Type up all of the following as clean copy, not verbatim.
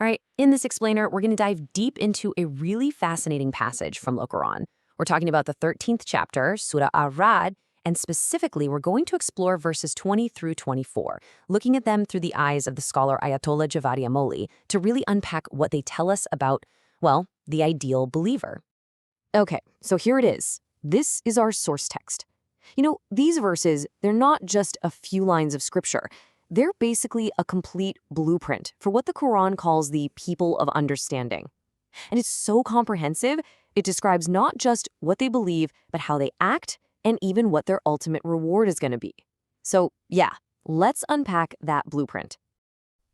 All right, in this explainer, we're going to dive deep into a really fascinating passage from the Quran. We're talking about the 13th chapter, Surah Ar-Ra'd, and specifically, we're going to explore verses 20 through 24, looking at them through the eyes of the scholar Ayatollah Javadia Moli to really unpack what they tell us about, well, the ideal believer. Okay, so here it is. This is our source text. These verses, they're not just a few lines of scripture. They're basically a complete blueprint for what the Quran calls the people of understanding. And it's so comprehensive, it describes not just what they believe, but how they act and even what their ultimate reward is going to be. So, yeah, let's unpack that blueprint.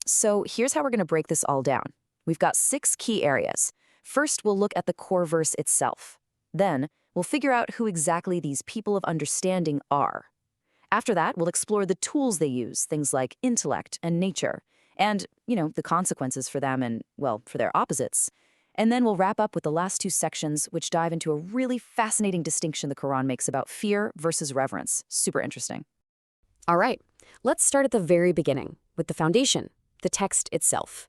So here's how we're going to break this all down. We've got 6 key areas. First, we'll look at the core verse itself. Then, we'll figure out who exactly these people of understanding are. After that, we'll explore the tools they use, things like intellect and nature, and, the consequences for them and, well, for their opposites. And then we'll wrap up with the last 2 sections, which dive into a really fascinating distinction the Quran makes about fear versus reverence. Super interesting. All right, let's start at the very beginning, with the foundation, the text itself.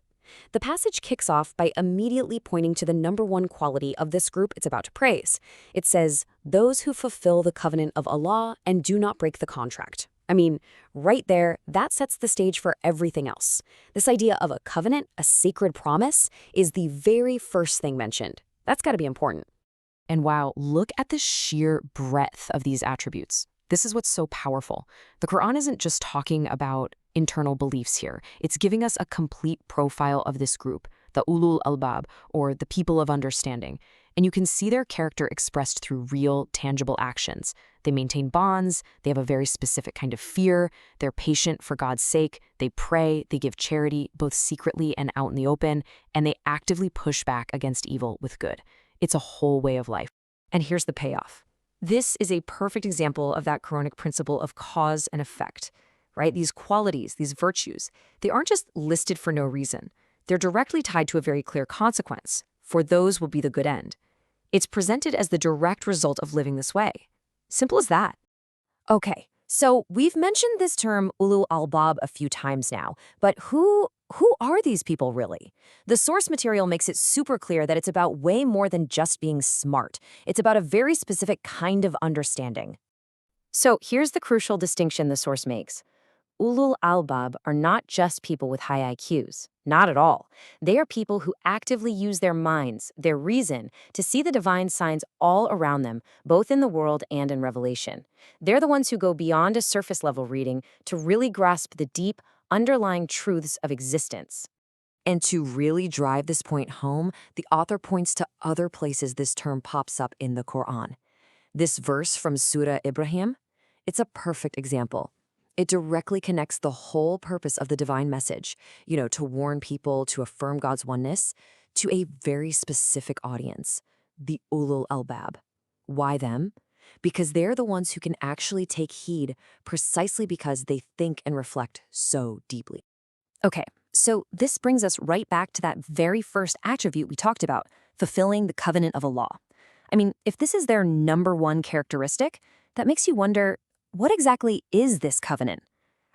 The passage kicks off by immediately pointing to the number one quality of this group it's about to praise. It says, those who fulfill the covenant of Allah and do not break the contract. I mean, right there, that sets the stage for everything else. This idea of a covenant, a sacred promise, is the very first thing mentioned. That's got to be important. And wow, look at the sheer breadth of these attributes. This is what's so powerful. The Quran isn't just talking about internal beliefs here. It's giving us a complete profile of this group, the ulul albab, or the people of understanding. And you can see their character expressed through real, tangible actions. They maintain bonds, they have a very specific kind of fear, they're patient for God's sake, they pray, they give charity, both secretly and out in the open, and they actively push back against evil with good. It's a whole way of life. And here's the payoff. This is a perfect example of that Quranic principle of cause and effect, right? These qualities, these virtues, they aren't just listed for no reason. They're directly tied to a very clear consequence. For those will be the good end. It's presented as the direct result of living this way. Simple as that. Okay, so we've mentioned this term ulul albab a few times now, but who are these people really? The source material makes it super clear that it's about way more than just being smart. It's about a very specific kind of understanding. So here's the crucial distinction the source makes. Ulul albab are not just people with high IQs. Not at all. They are people who actively use their minds, their reason, to see the divine signs all around them, both in the world and in Revelation. They're the ones who go beyond a surface-level reading to really grasp the deep, underlying truths of existence. And to really drive this point home, the author points to other places this term pops up in the Quran. This verse from Surah Ibrahim, it's a perfect example. It directly connects the whole purpose of the divine message, to warn people, to affirm God's oneness, to a very specific audience, the ulul albab. Why them? Because they're the ones who can actually take heed precisely because they think and reflect so deeply. Okay, so this brings us right back to that very first attribute we talked about, fulfilling the covenant of Allah. I mean, if this is their number one characteristic, that makes you wonder, what exactly is this covenant?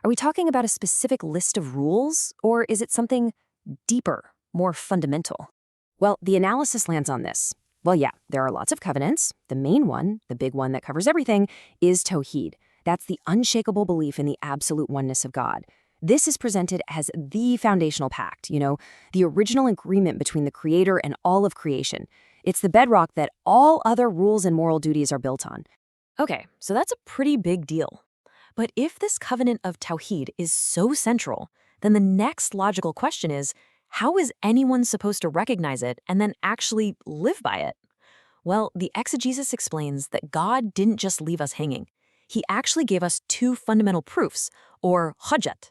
Are we talking about a specific list of rules, or is it something deeper, more fundamental? Well, the analysis lands on this. Well, yeah, there are lots of covenants. The main one, the big one that covers everything, is Tawheed. That's the unshakable belief in the absolute oneness of God. This is presented as the foundational pact, the original agreement between the Creator and all of creation. It's the bedrock that all other rules and moral duties are built on. Okay, so that's a pretty big deal. But if this covenant of Tawheed is so central, then the next logical question is, how is anyone supposed to recognize it and then actually live by it? Well, the exegesis explains that God didn't just leave us hanging. He actually gave us 2 fundamental proofs, or hujjat,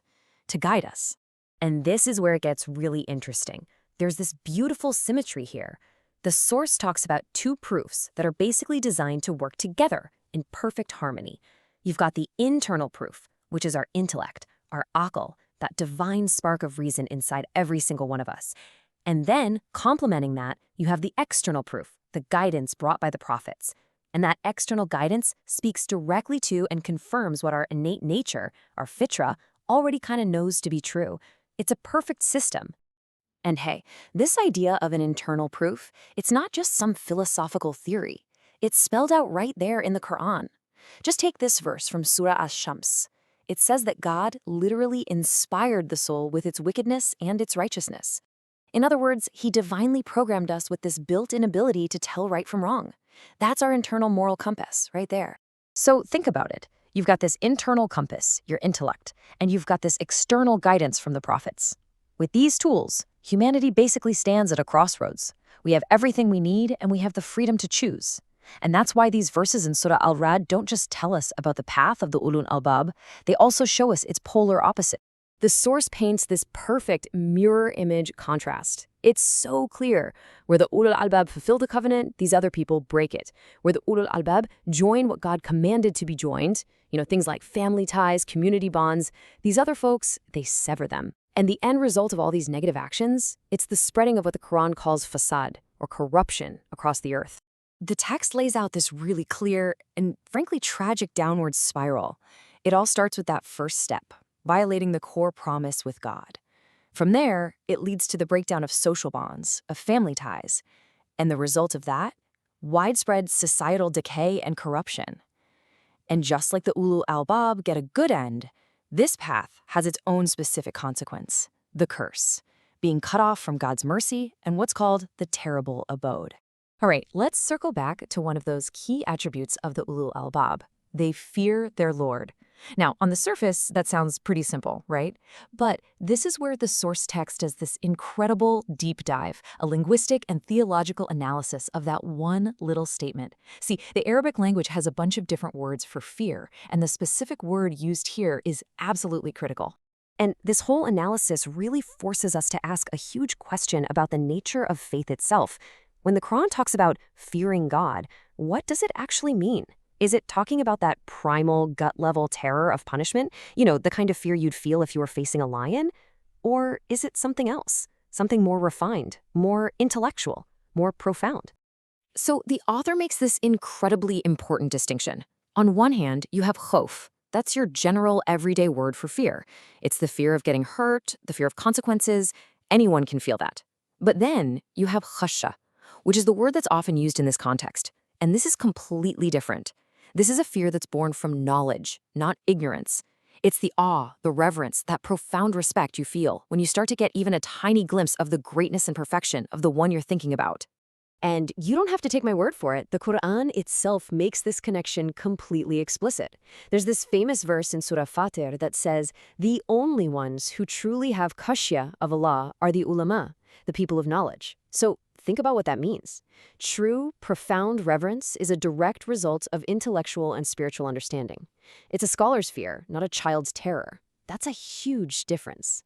to guide us. And this is where it gets really interesting. There's this beautiful symmetry here. The source talks about 2 proofs that are basically designed to work together in perfect harmony. You've got the internal proof, which is our intellect, our aql, that divine spark of reason inside every single one of us. And then, complementing that, you have the external proof, the guidance brought by the prophets. And that external guidance speaks directly to and confirms what our innate nature, our fitra, already kind of knows to be true. It's a perfect system. And hey, this idea of an internal proof, it's not just some philosophical theory. It's spelled out right there in the Quran. Just take this verse from Surah Ash-Shams. It says that God literally inspired the soul with its wickedness and its righteousness. In other words, he divinely programmed us with this built-in ability to tell right from wrong. That's our internal moral compass, right there. So think about it. You've got this internal compass, your intellect, and you've got this external guidance from the prophets. With these tools, humanity basically stands at a crossroads. We have everything we need, and we have the freedom to choose. And that's why these verses in Surah Ar-Ra'd don't just tell us about the path of the ulul albab, they also show us its polar opposite. The source paints this perfect mirror image contrast. It's so clear. Where the ulul albab fulfill the covenant, these other people break it. Where the ulul albab join what God commanded to be joined, things like family ties, community bonds, these other folks, they sever them. And the end result of all these negative actions, it's the spreading of what the Quran calls fasad, or corruption, across the earth. The text lays out this really clear and frankly tragic downward spiral. It all starts with that first step, violating the core promise with God. From there, it leads to the breakdown of social bonds, of family ties, and the result of that, widespread societal decay and corruption. And just like the ulul albab get a good end, this path has its own specific consequence, the curse, being cut off from God's mercy and what's called the terrible abode. All right, let's circle back to one of those key attributes of the ulul albab. They fear their Lord. Now, on the surface, that sounds pretty simple, right? But this is where the source text does this incredible deep dive, a linguistic and theological analysis of that one little statement. See, the Arabic language has a bunch of different words for fear, and the specific word used here is absolutely critical. And this whole analysis really forces us to ask a huge question about the nature of faith itself. When the Quran talks about fearing God, what does it actually mean? Is it talking about that primal, gut-level terror of punishment? The kind of fear you'd feel if you were facing a lion? Or is it something else? Something more refined, more intellectual, more profound? So the author makes this incredibly important distinction. On one hand, you have khof. That's your general everyday word for fear. It's the fear of getting hurt, the fear of consequences. Anyone can feel that. But then you have khasha, which is the word that's often used in this context. And this is completely different. This is a fear that's born from knowledge, not ignorance. It's the awe, the reverence, that profound respect you feel when you start to get even a tiny glimpse of the greatness and perfection of the one you're thinking about. And you don't have to take my word for it. The Quran itself makes this connection completely explicit. There's this famous verse in Surah Fatir that says, "The only ones who truly have khashya of Allah are the ulama, the people of knowledge." So think about what that means. True, profound reverence is a direct result of intellectual and spiritual understanding. It's a scholar's fear, not a child's terror. That's a huge difference.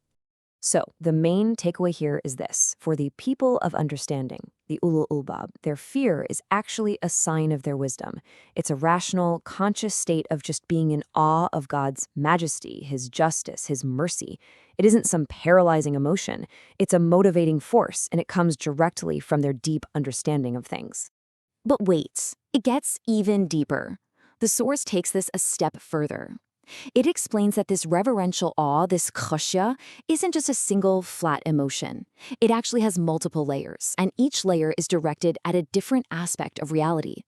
So the main takeaway here is this. For the people of understanding, the ulul albab, their fear is actually a sign of their wisdom. It's a rational, conscious state of just being in awe of God's majesty, his justice, his mercy. It isn't some paralyzing emotion. It's a motivating force, and it comes directly from their deep understanding of things. But wait, it gets even deeper. The source takes this a step further. It explains that this reverential awe, this khashya, isn't just a single flat emotion. It actually has multiple layers, and each layer is directed at a different aspect of reality.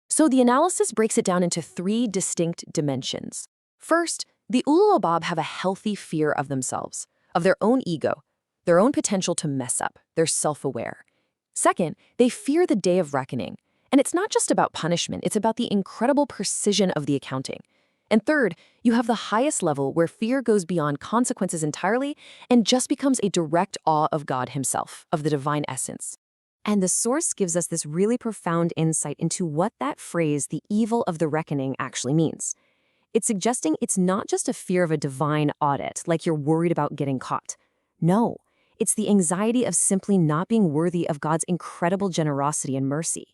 So the analysis breaks it down into 3 distinct dimensions. First, the ulul albab have a healthy fear of themselves, of their own ego, their own potential to mess up. They're self-aware. Second, they fear the day of reckoning. And it's not just about punishment, it's about the incredible precision of the accounting. And third, you have the highest level where fear goes beyond consequences entirely and just becomes a direct awe of God himself, of the divine essence. And the source gives us this really profound insight into what that phrase, the evil of the reckoning, actually means. It's suggesting it's not just a fear of a divine audit, like you're worried about getting caught. No, it's the anxiety of simply not being worthy of God's incredible generosity and mercy.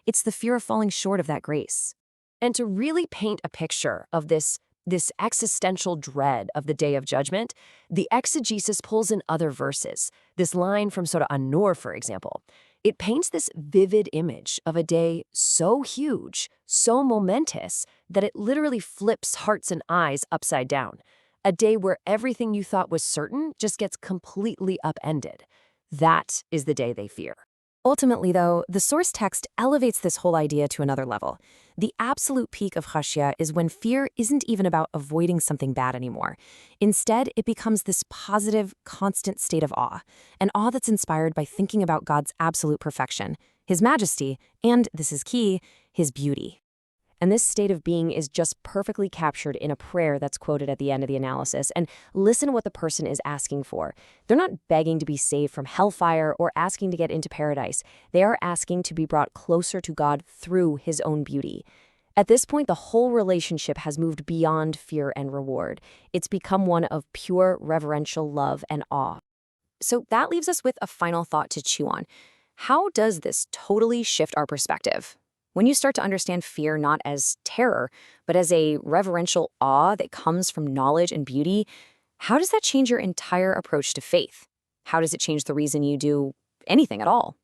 It's the fear of falling short of that grace. And to really paint a picture of this existential dread of the day of judgment, the exegesis pulls in other verses. This line from Surah An-Nur, for example, it paints this vivid image of a day so huge, so momentous, that it literally flips hearts and eyes upside down. A day where everything you thought was certain just gets completely upended. That is the day they fear. Ultimately, though, the source text elevates this whole idea to another level. The absolute peak of khashya is when fear isn't even about avoiding something bad anymore. Instead, it becomes this positive, constant state of awe, an awe that's inspired by thinking about God's absolute perfection, His majesty, and, this is key, His beauty. And this state of being is just perfectly captured in a prayer that's quoted at the end of the analysis. And listen to what the person is asking for. They're not begging to be saved from hellfire or asking to get into paradise. They are asking to be brought closer to God through His own beauty. At this point, the whole relationship has moved beyond fear and reward. It's become one of pure reverential love and awe. So that leaves us with a final thought to chew on. How does this totally shift our perspective? When you start to understand fear not as terror, but as a reverential awe that comes from knowledge and beauty, how does that change your entire approach to faith? How does it change the reason you do anything at all?